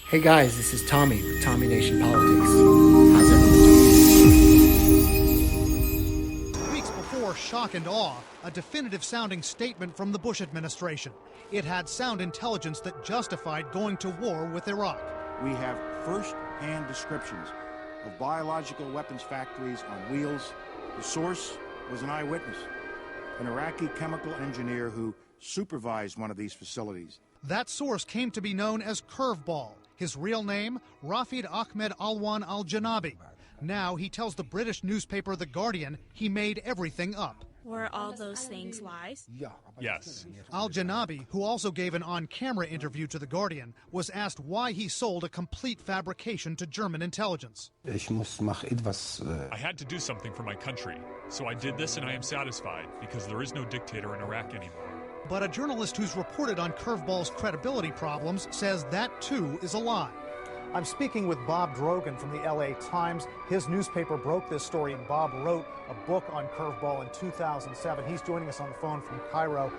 Hey guys, this is Tommy with Tommy Nation Politics. How's everyone doing? Weeks before shock and awe, a definitive sounding statement from the Bush administration. It had sound intelligence that justified going to war with Iraq. We have first-hand descriptions of biological weapons factories on wheels. The source was an eyewitness, an Iraqi chemical engineer who supervised one of these facilities. That source came to be known as Curveball. His real name, Rafid Ahmed Alwan al-Janabi. Now he tells the British newspaper The Guardian he made everything up. Were all those things lies? Yes. Al-Janabi, who also gave an on-camera interview to The Guardian, was asked why he sold a complete fabrication to German intelligence. I had to do something for my country, so I did this and I am satisfied because there is no dictator in Iraq anymore. But a journalist who's reported on Curveball's credibility problems says that too is a lie. I'm speaking with Bob Drogan from the LA Times. His newspaper broke this story, and Bob wrote a book on Curveball in 2007. He's joining us on the phone from Cairo.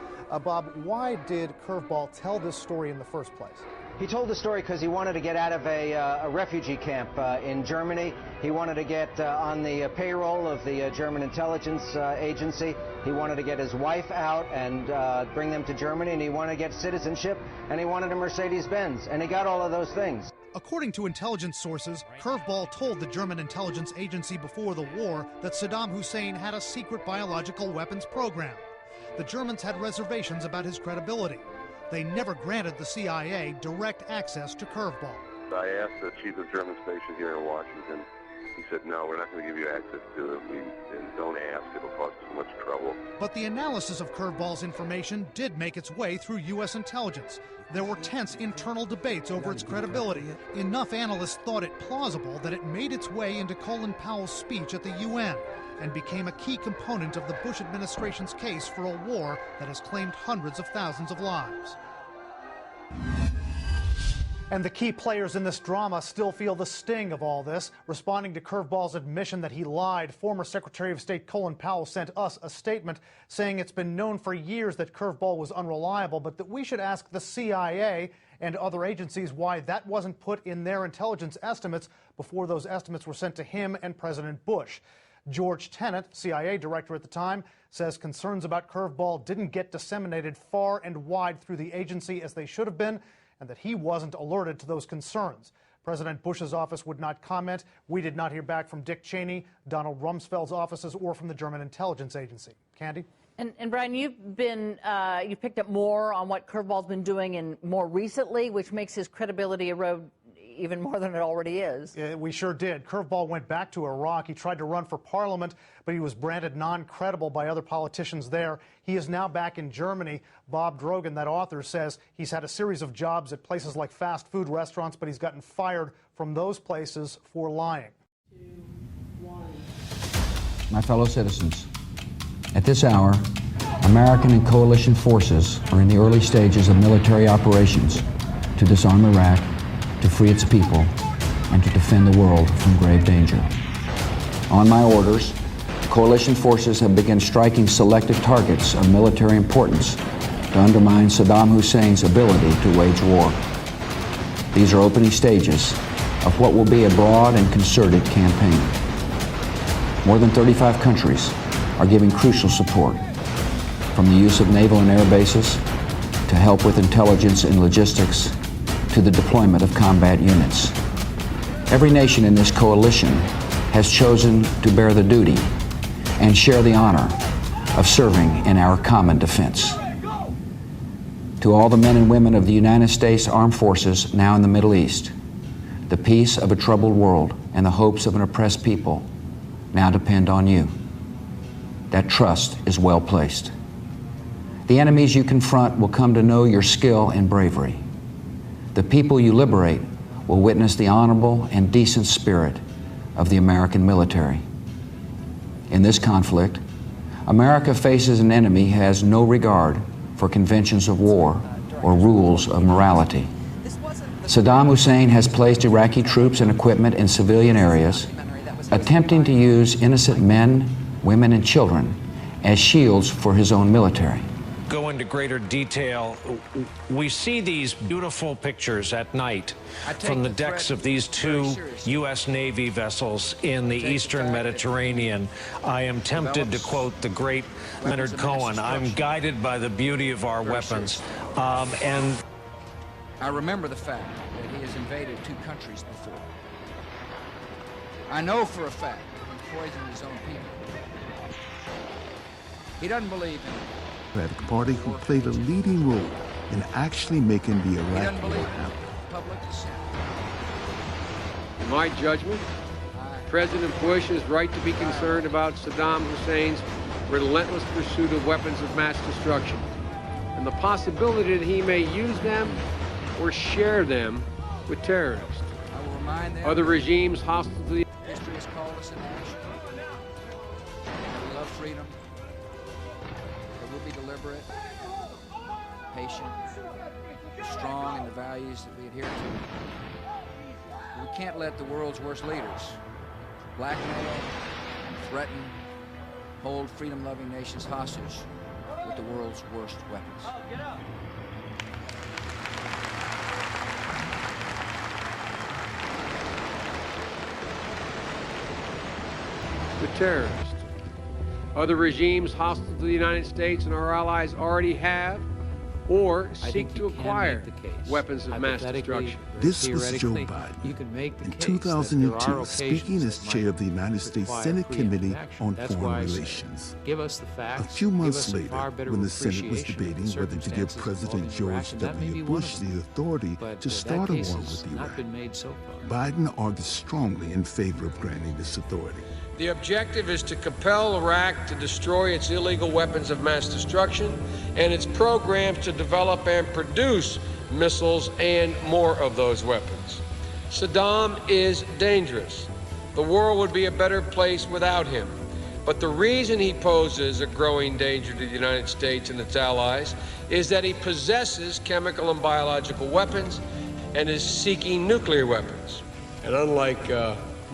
Bob, why did Curveball tell this story in the first place? He told the story because he wanted to get out of a refugee camp in Germany. He wanted to get on the payroll of the German intelligence agency. He wanted to get his wife out and bring them to Germany, and he wanted to get citizenship, and he wanted a Mercedes-Benz, and he got all of those things. According to intelligence sources, Curveball told the German intelligence agency before the war that Saddam Hussein had a secret biological weapons program. The Germans had reservations about his credibility. They never granted the CIA direct access to Curveball. I asked the chief of German station here in Washington. He said, no, we're not going to give you access to it. And don't ask. It'll cause too much trouble. But the analysis of Curveball's information did make its way through U.S. intelligence. There were tense internal debates over its credibility. Enough analysts thought it plausible that it made its way into Colin Powell's speech at the UN and became a key component of the Bush administration's case for a war that has claimed hundreds of thousands of lives. And the key players in this drama still feel the sting of all this. Responding to Curveball's admission that he lied, former Secretary of State Colin Powell sent us a statement saying it's been known for years that Curveball was unreliable, but that we should ask the CIA and other agencies why that wasn't put in their intelligence estimates before those estimates were sent to him and President Bush. George Tenet, CIA director at the time, says concerns about Curveball didn't get disseminated far and wide through the agency as they should have been, and that he wasn't alerted to those concerns. President Bush's office would not comment. We did not hear back from Dick Cheney, Donald Rumsfeld's offices, or from the German intelligence agency. Candy? And Brian, you picked up more on what Curveball's been doing and more recently, which makes his credibility erode even more than it already is. We sure did. Curveball went back to Iraq. He tried to run for parliament, but he was branded non-credible by other politicians there. He is now back in Germany. Bob Drogan, that author, says he's had a series of jobs at places like fast food restaurants, but he's gotten fired from those places for lying. My fellow citizens, at this hour, American and coalition forces are in the early stages of military operations to disarm Iraq, to free its people, and to defend the world from grave danger. On my orders, coalition forces have begun striking selected targets of military importance to undermine Saddam Hussein's ability to wage war. These are opening stages of what will be a broad and concerted campaign. More than 35 countries are giving crucial support, from the use of naval and air bases to help with intelligence and logistics to the deployment of combat units. Every nation in this coalition has chosen to bear the duty and share the honor of serving in our common defense. To all the men and women of the United States Armed Forces now in the Middle East, the peace of a troubled world and the hopes of an oppressed people now depend on you. That trust is well placed. The enemies you confront will come to know your skill and bravery. The people you liberate will witness the honorable and decent spirit of the American military. In this conflict, America faces an enemy who has no regard for conventions of war or rules of morality. Saddam Hussein has placed Iraqi troops and equipment in civilian areas, attempting to use innocent men, women, and children as shields for his own military. go into greater detail, we see these beautiful pictures at night from the decks of these two U.S. Navy vessels in the eastern Mediterranean. I am tempted to quote the great Leonard Cohen, "I'm guided by the beauty of our weapons." And I remember the fact that he has invaded 2 countries before. I know for a fact that he poisoned his own people. He doesn't believe in it. Democratic Party who played a leading role in actually making the Iraq War happen. Public dissent. In my judgment, President Bush is right to be concerned about Saddam Hussein's relentless pursuit of weapons of mass destruction and the possibility that he may use them or share them with terrorists. I will remind them other regimes hostile to the history has called us an action. We love freedom. It will be deliberate, patient, strong in the values that we adhere to. We can't let the world's worst leaders blackmail, threaten, hold freedom-loving nations hostage with the world's worst weapons. with terrorists. Other regimes hostile to the United States and our allies already have or seek to acquire weapons of mass destruction. This was Joe Biden in 2002 speaking as chair of the United States Senate Committee on Foreign Relations. A few months later, when the Senate was debating whether to give President George W. Bush the authority to start a war with Iraq, Biden argued strongly in favor of granting this authority. The objective is to compel Iraq to destroy its illegal weapons of mass destruction and its programs to develop and produce missiles and more of those weapons. Saddam is dangerous. The world would be a better place without him. But the reason he poses a growing danger to the United States and its allies is that he possesses chemical and biological weapons and is seeking nuclear weapons. And unlike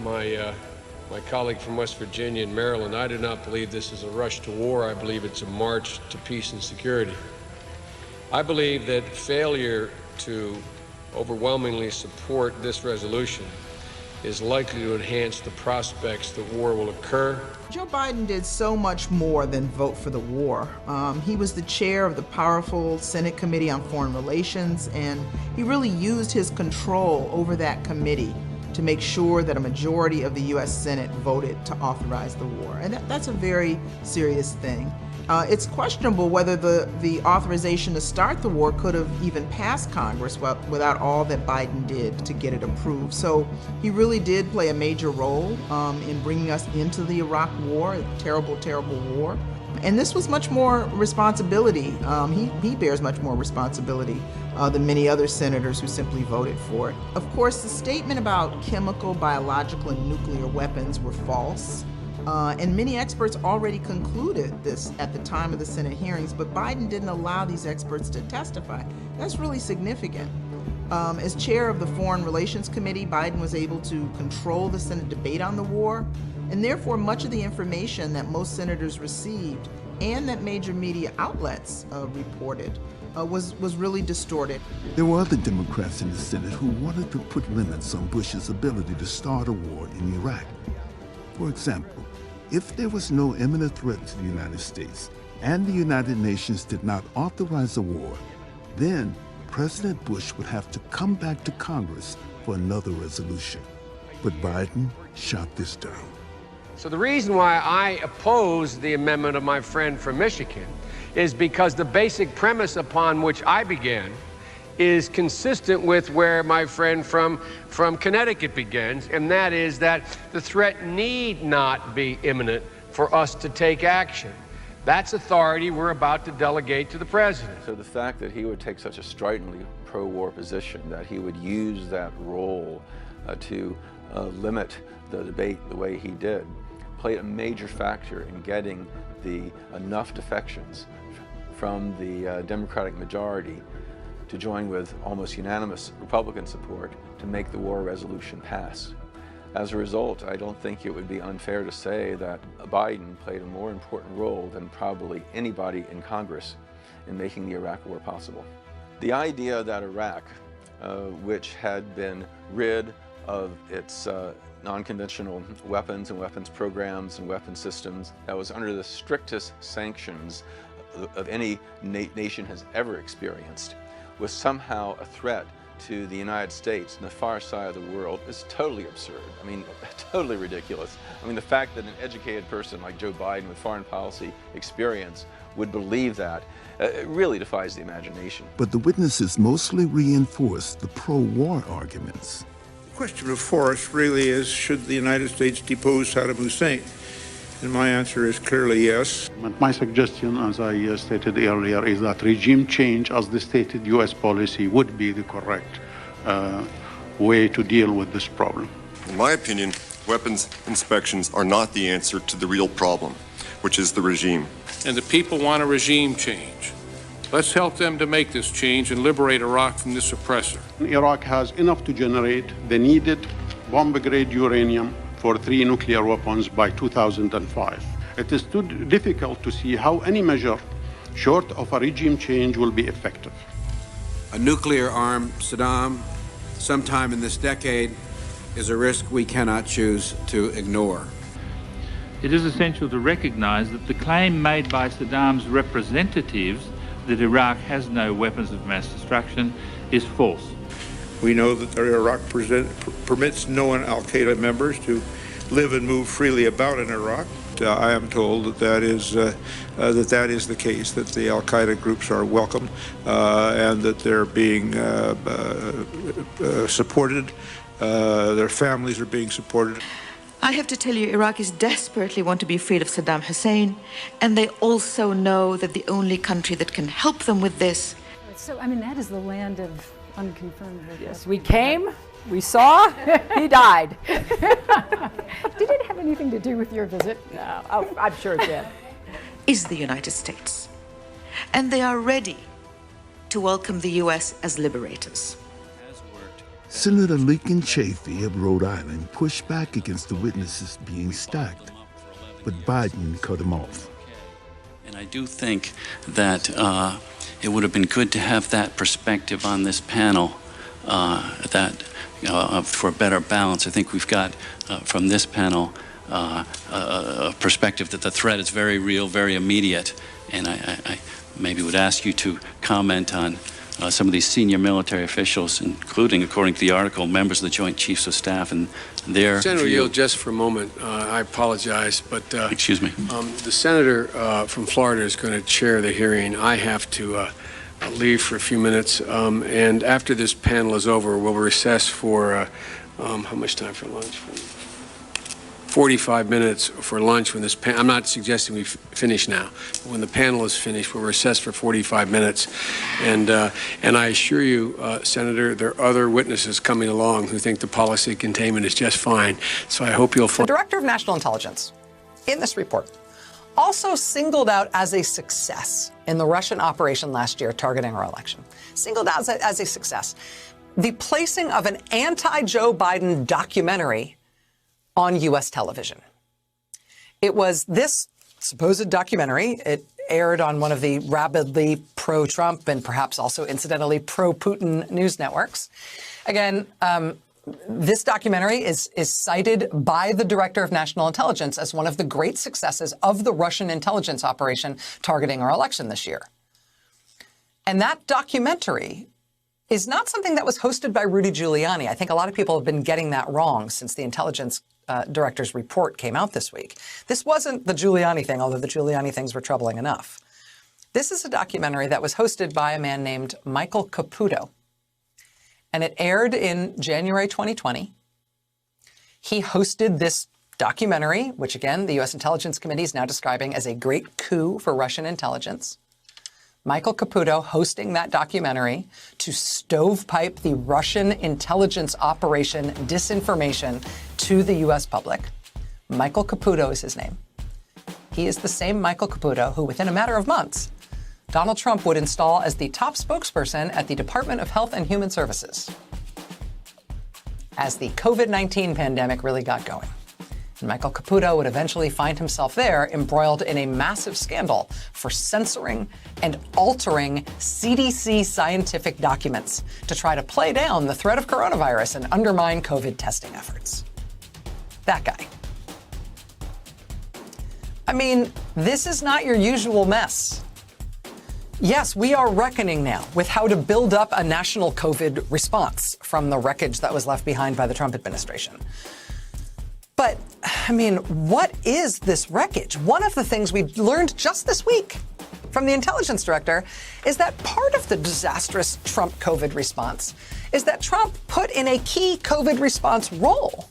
my colleague from West Virginia and Maryland, I do not believe this is a rush to war. I believe it's a march to peace and security. I believe that failure to overwhelmingly support this resolution is likely to enhance the prospects that war will occur. Joe Biden did so much more than vote for the war. He was the chair of the powerful Senate Committee on Foreign Relations, and he really used his control over that committee to make sure that a majority of the U.S. Senate voted to authorize the war. And that's a very serious thing. It's questionable whether the authorization to start the war could have even passed Congress without all that Biden did to get it approved. So he really did play a major role in bringing us into the Iraq War, a terrible, terrible war. And this was much more responsibility. He bears much more responsibility than many other senators who simply voted for it. Of course, the statement about chemical, biological, and nuclear weapons were false. And many experts already concluded this at the time of the Senate hearings, but Biden didn't allow these experts to testify. That's really significant. As chair of the Foreign Relations Committee, Biden was able to control the Senate debate on the war, and therefore much of the information that most senators received and that major media outlets reported was really distorted. There were other Democrats in the Senate who wanted to put limits on Bush's ability to start a war in Iraq. For example, if there was no imminent threat to the United States and the United Nations did not authorize a war, then President Bush would have to come back to Congress for another resolution. But Biden shot this down. So the reason why I oppose the amendment of my friend from Michigan is because the basic premise upon which I began is consistent with where my friend from Connecticut begins, and that is that the threat need not be imminent for us to take action. That's authority we're about to delegate to the president. So the fact that he would take such a stridently pro-war position, that he would use that role to limit the debate the way he did, played a major factor in getting enough defections from the Democratic majority to join with almost unanimous Republican support to make the war resolution pass. As a result, I don't think it would be unfair to say that Biden played a more important role than probably anybody in Congress in making the Iraq War possible. The idea that Iraq, which had been rid of its non-conventional weapons and weapons programs and weapon systems, that was under the strictest sanctions of any nation has ever experienced, was somehow a threat to the United States and the far side of the world is totally absurd. I mean, totally ridiculous. I mean, the fact that an educated person like Joe Biden with foreign policy experience would believe that it really defies the imagination. But the witnesses mostly reinforced the pro-war arguments. The question before us really is, should the United States depose Saddam Hussein? And my answer is clearly yes. My suggestion, as I stated earlier, is that regime change, as the stated U.S. policy, would be the correct way to deal with this problem. In my opinion, weapons inspections are not the answer to the real problem, which is the regime. And the people want a regime change. Let's help them to make this change and liberate Iraq from this oppressor. Iraq has enough to generate the needed bomb-grade uranium for 3 nuclear weapons by 2005. It is too difficult to see how any measure short of a regime change will be effective. A nuclear-armed Saddam sometime in this decade is a risk we cannot choose to ignore. It is essential to recognize that the claim made by Saddam's representatives that Iraq has no weapons of mass destruction is false. We know that Iraq permits no al-Qaeda members to live and move freely about in Iraq. I am told that that is the case, that the al-Qaeda groups are welcome and that they're being supported. Their families are being supported. I have to tell you, Iraqis desperately want to be freed of Saddam Hussein, and they also know that the only country that can help them with this. So, I mean, that is the land of unconfirmed. Yes, we came, we saw, he died. Did it have anything to do with your visit? No, I'm sure it did. Is the United States. And they are ready to welcome the U.S. as liberators. Senator Lincoln Chafee of Rhode Island pushed back against the witnesses being stacked, but Biden cut him off. And I do think that it would have been good to have that perspective on this panel, for better balance. I think we've got from this panel a perspective that the threat is very real, very immediate, and I maybe would ask you to comment on some of these senior military officials, including, according to the article, members of the Joint Chiefs of Staff and their Senator Yield, just for a moment, I apologize, but excuse me. The senator from Florida is going to chair the hearing. I have to leave for a few minutes, and after this panel is over, we'll recess for how much time for lunch? 45 minutes for lunch when this panel, I'm not suggesting we finish now. When the panel is finished, we'll recess for 45 minutes. And I assure you, Senator, there are other witnesses coming along who think the policy of containment is just fine. So I hope you'll find. The Director of National Intelligence, in this report, also singled out as a success in the Russian operation last year targeting our election. Singled out as a success the placing of an anti-Joe Biden documentary on U.S. television. It was this supposed documentary. It aired on one of the rabidly pro-Trump and perhaps also incidentally pro-Putin news networks. Again, this documentary is cited by the Director of National Intelligence as one of the great successes of the Russian intelligence operation targeting our election this year. And that documentary is not something that was hosted by Rudy Giuliani. I think a lot of people have been getting that wrong since the intelligence director's report came out this week. This wasn't the Giuliani thing, although the Giuliani things were troubling enough. This is a documentary that was hosted by a man named Michael Caputo, and it aired in January 2020. He hosted this documentary, which again, the U.S. Intelligence Committee is now describing as a great coup for Russian intelligence. Michael Caputo hosting that documentary to stovepipe the Russian intelligence operation disinformation to the U.S. public. Michael Caputo is his name. He is the same Michael Caputo who, within a matter of months, Donald Trump would install as the top spokesperson at the Department of Health and Human Services as the COVID-19 pandemic really got going. And Michael Caputo would eventually find himself there, embroiled in a massive scandal for censoring and altering CDC scientific documents to try to play down the threat of coronavirus and undermine COVID testing efforts. That guy. I mean, this is not your usual mess. Yes, we are reckoning now with how to build up a national COVID response from the wreckage that was left behind by the Trump administration. But, I mean, what is this wreckage? One of the things we learned just this week from the intelligence director is that part of the disastrous Trump COVID response is that Trump put in a key COVID response role.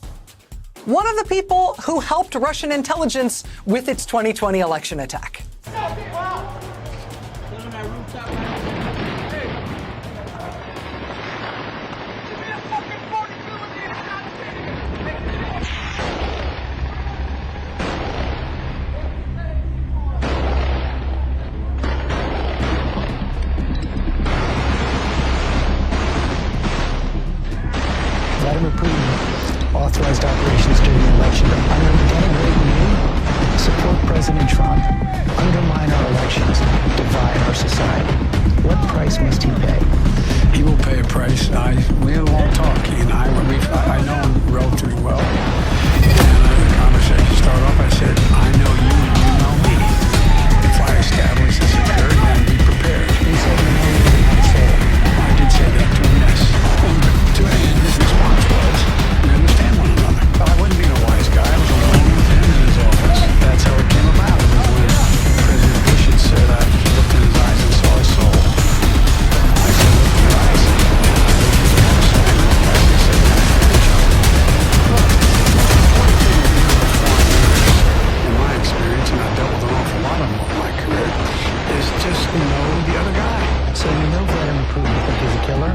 One of the people who helped Russian intelligence with its 2020 election attack. Vladimir Putin authorized operations during the election to denigrate me, support President Trump, undermine our elections, divide our society. What price must he pay? He will pay a price. We had a long talk. He and I know him relatively well. And the conversation started off, I said, I know you and you know me. If I establish this occurred, then be prepared. He said, you know, you have a soul. I did say that to him, yes. And his response was, we understand one another. Well, I wouldn't be a wise guy. I was alone with him in his office. That's how it came about. It was when President Bush had said, I looked in his eyes and saw his soul. I said, look in your eyes. And I looked at the other side and looked back and said, can I finish each other? Look, in my experience, and I've dealt with an awful lot of them in my career, is just know the other guy. So you know Vladimir Putin, you think he's a killer?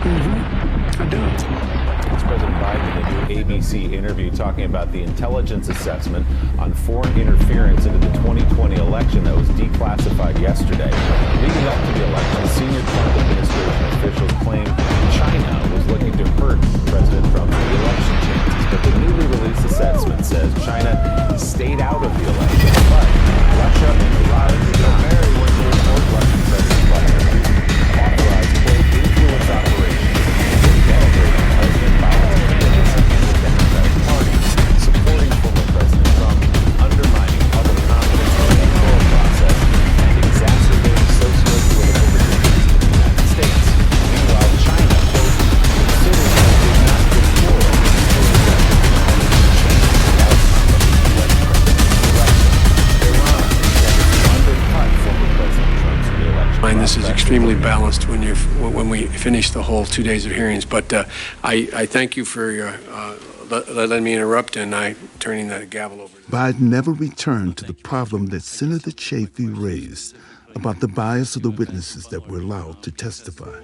I do. It's President Biden in a new ABC interview talking about the intelligence assessment on foreign interference into the 2020 election that was declassified yesterday. Leading up to the election, senior Trump administration officials claimed China was looking to hurt President Trump's re-election chances. But the newly released assessment says China stayed out of the election, but Russia and Iran very were to report Russian President Vladimir Putin authorized, quote, influence operations to denigrate President Biden's candidacy in the Democratic Party, supporting former President Trump, undermining public confidence in the electoral process, and exacerbating socio-political divisions in the United States. Meanwhile, China, quote, considers that it did not deplore This is extremely balanced when we finish the whole 2 days of hearings. But I thank you for letting me interrupt and I turning the gavel over. Biden never returned to the problem that Senator Chafee raised about the bias of the witnesses that were allowed to testify.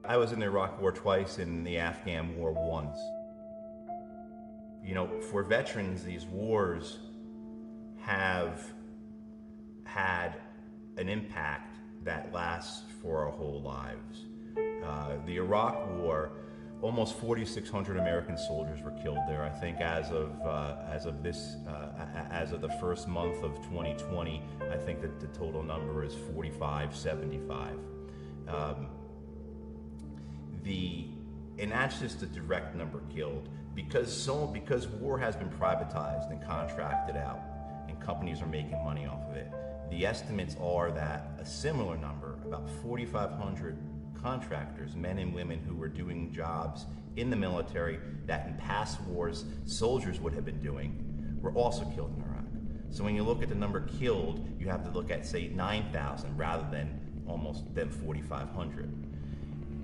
I was in the Iraq War twice and the Afghan War once. You know, for veterans, these wars have had an impact that lasts for our whole lives. The Iraq War, almost 4,600 American soldiers were killed there. I think as of the first month of 2020, I think that the total number is 4,575. And that's just a direct number killed because war has been privatized and contracted out, and companies are making money off of it. The estimates are that a similar number, about 4,500 contractors, men and women who were doing jobs in the military that in past wars soldiers would have been doing, were also killed in Iraq. So when you look at the number killed, you have to look at, say, 9,000 rather than 4,500.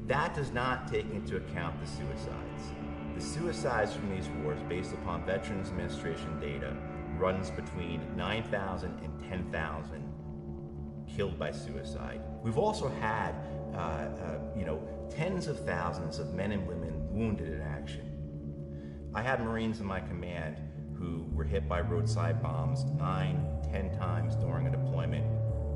That does not take into account the suicides. The suicides from these wars, based upon Veterans Administration data, runs between 9,000 and 10,000 killed by suicide. We've also had, tens of thousands of men and women wounded in action. I had Marines in my command who were hit by roadside bombs 9-10 times during a deployment.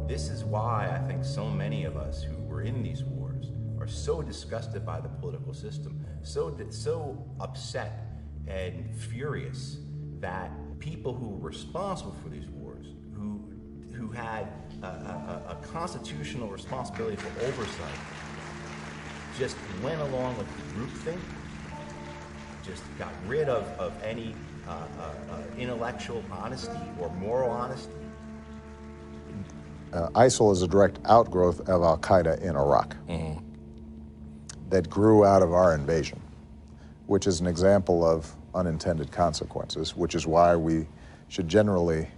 This is why I think so many of us who were in these wars are so disgusted by the political system, so upset and furious that people who were responsible for these wars, who had a constitutional responsibility for oversight, just went along with the groupthink, just got rid of any intellectual honesty or moral honesty. ISIL is a direct outgrowth of al-Qaeda in Iraq that grew out of our invasion, which is an example of unintended consequences, which is why we should generally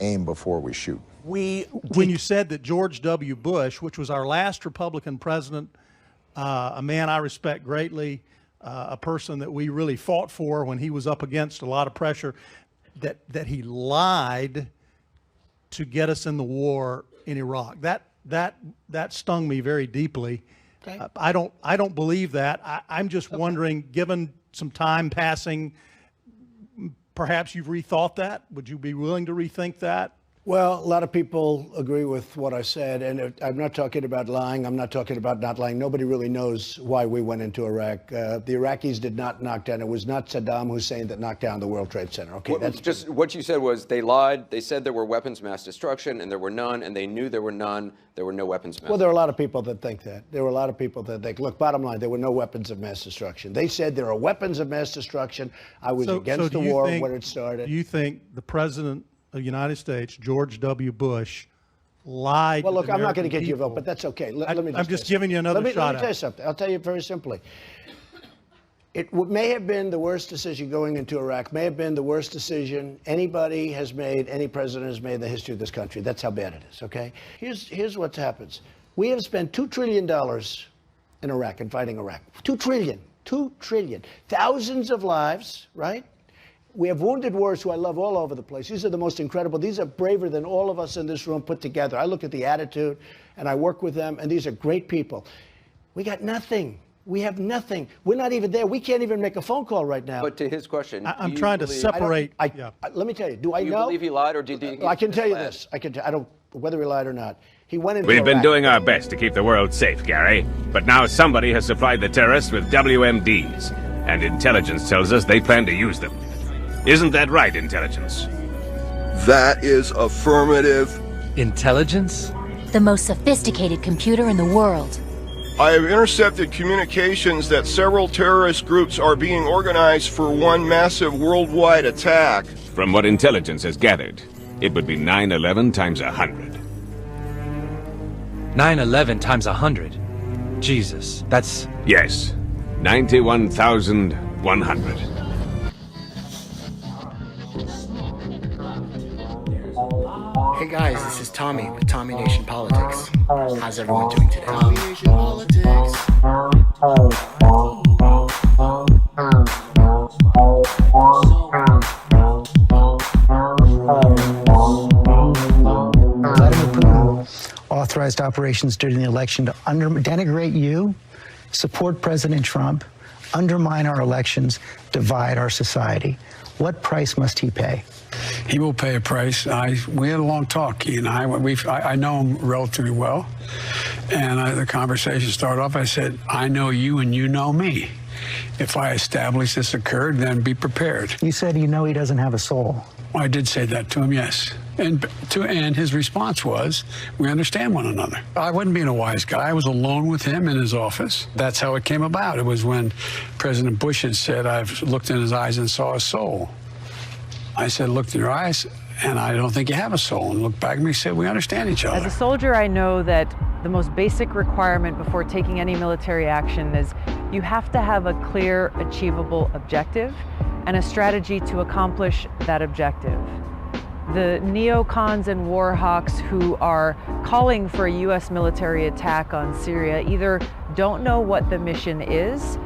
aim before we shoot. When you said that George W. Bush, which was our last Republican president, a man I respect greatly, a person that we really fought for when he was up against a lot of pressure, that he lied to get us in the war in Iraq. That stung me very deeply. Okay. I don't believe that. I'm just wondering, given some time passing, perhaps you've rethought that. Would you be willing to rethink that? Well, a lot of people agree with what I said, and I'm not talking about lying. I'm not talking about not lying. Nobody really knows why we went into Iraq. The Iraqis did not knock down. It was not Saddam Hussein that knocked down the World Trade Center. Okay, that's just what you said was they lied. They said there were weapons of mass destruction, and there were none, and they knew there were none. There were no weapons of mass destruction. Well, there are a lot of people that think that. There were a lot of people that think, look, bottom line, there were no weapons of mass destruction. They said there are weapons of mass destruction. I was against the war when it started. Do you think the president of the United States, George W. Bush, lied? Well, look, to I'm not going to get people? you a vote, but that's okay. Let me I'm just giving you another shot. Let me tell you something. I'll tell you very simply. It may have been the worst decision going into Iraq, may have been the worst decision anybody has made, any president has made in the history of this country. That's how bad it is, okay? Here's what happens. We have spent $2 trillion in Iraq and fighting Iraq. $2 trillion. $2 trillion. Thousands of lives, right? We have wounded warriors who I love all over the place. These are the most incredible. These are braver than all of us in this room put together. I look at the attitude, and I work with them, and these are great people. We got nothing. We have nothing. We're not even there. We can't even make a phone call right now. But to his question, I'm trying to separate. Let me tell you. Do I know? Do you believe he lied, or did he? I can tell you this. I don't whether he lied or not. He went into We've been Iraq. doing our best to keep the world safe, Gary. But now somebody has supplied the terrorists with WMDs, and intelligence tells us they plan to use them. Isn't that right, intelligence? That is affirmative. Intelligence? The most sophisticated computer in the world. I have intercepted communications that several terrorist groups are being organized for one massive worldwide attack. From what intelligence has gathered, it would be 9/11 times 100. 9/11 times 100? Jesus, that's... Yes, 91,100. Hey guys, this is Tommy with Tommy Nation Politics. How's everyone doing today? Tommy Nation Politics. Vladimir Putin authorized operations during the election to denigrate you, support President Trump, undermine our elections, divide our society. What price must he pay? He will pay a price. We had a long talk, he and I. I know him relatively well. And the conversation started off, I said, I know you and you know me. If I establish this occurred, then be prepared. You said you know he doesn't have a soul. I did say that to him, yes. And his response was, we understand one another. I wasn't being a wise guy. I was alone with him in his office. That's how it came about. It was when President Bush had said, I've looked in his eyes and saw a soul. I said, looked in your eyes, and I don't think you have a soul. And looked back at me and said, we understand each other. As a soldier, I know that the most basic requirement before taking any military action is you have to have a clear, achievable objective and a strategy to accomplish that objective. The neocons and war hawks who are calling for a U.S. military attack on Syria either don't know what the mission is,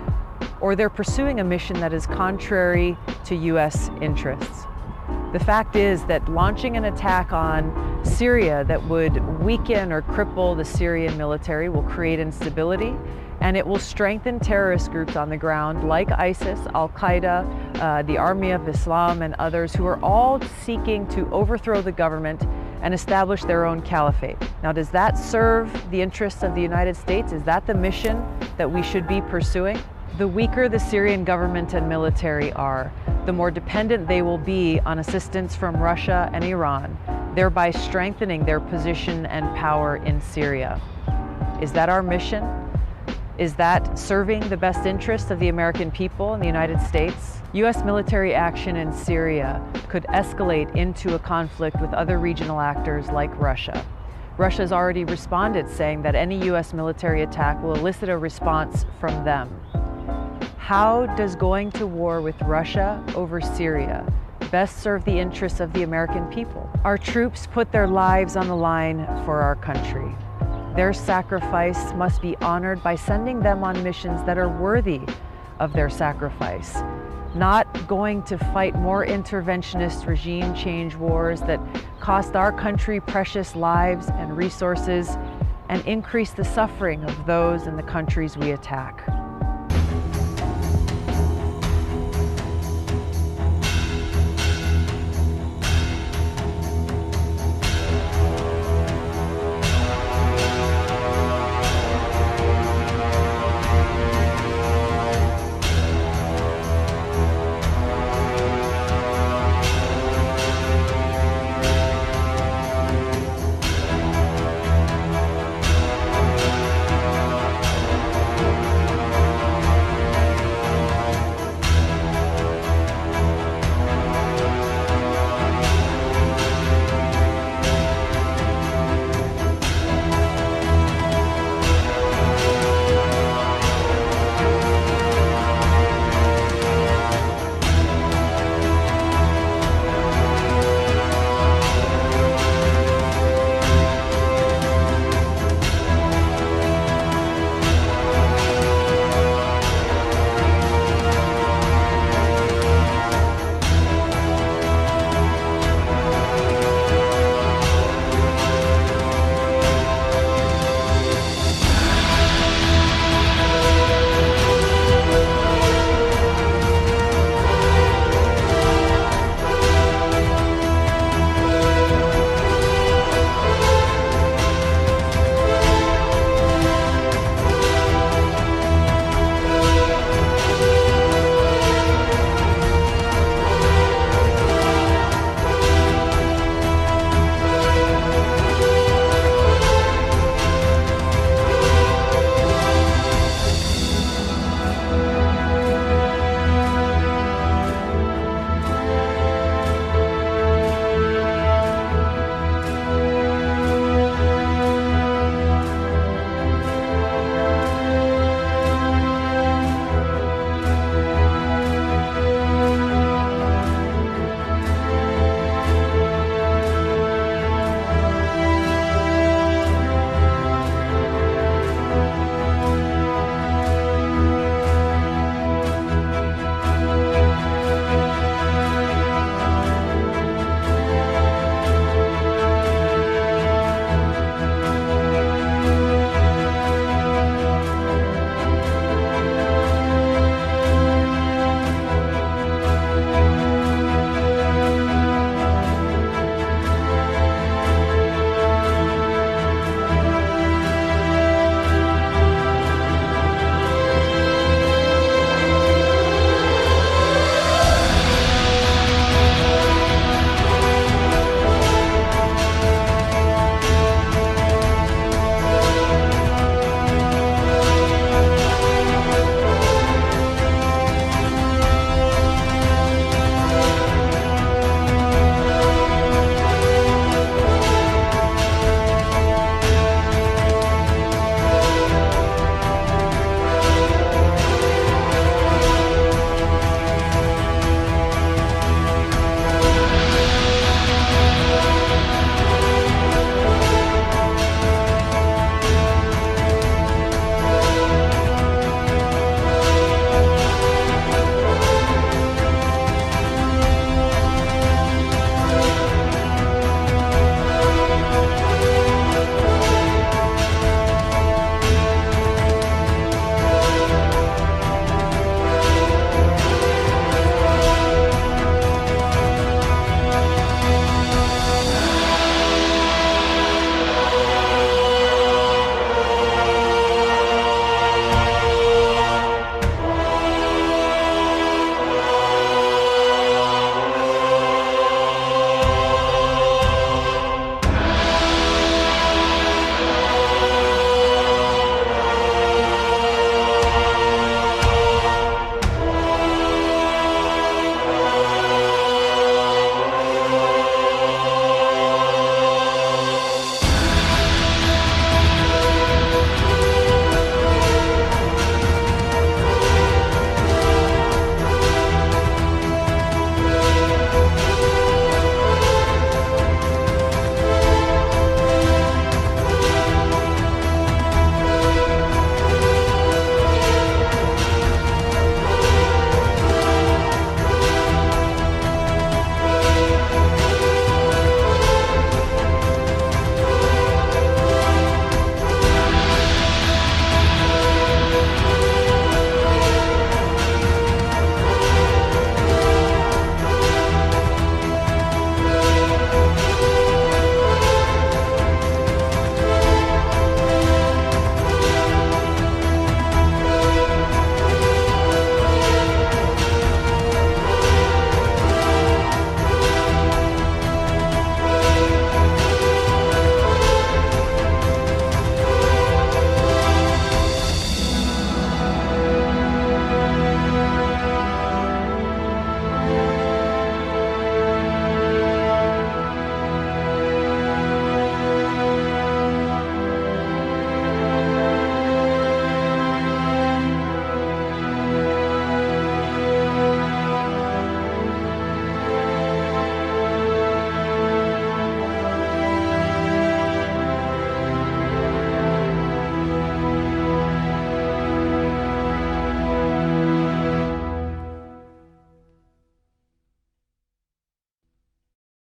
or they're pursuing a mission that is contrary to U.S. interests. The fact is that launching an attack on Syria that would weaken or cripple the Syrian military will create instability, and it will strengthen terrorist groups on the ground like ISIS, Al-Qaeda, the Army of Islam, and others who are all seeking to overthrow the government and establish their own caliphate. Now, does that serve the interests of the United States? Is that the mission that we should be pursuing? The weaker the Syrian government and military are, the more dependent they will be on assistance from Russia and Iran, thereby strengthening their position and power in Syria. Is that our mission? Is that serving the best interest of the American people and the United States? U.S. military action in Syria could escalate into a conflict with other regional actors like Russia. Russia's already responded, saying that any U.S. military attack will elicit a response from them. How does going to war with Russia over Syria best serve the interests of the American people? Our troops put their lives on the line for our country. Their sacrifice must be honored by sending them on missions that are worthy of their sacrifice, not going to fight more interventionist regime change wars that cost our country precious lives and resources and increase the suffering of those in the countries we attack.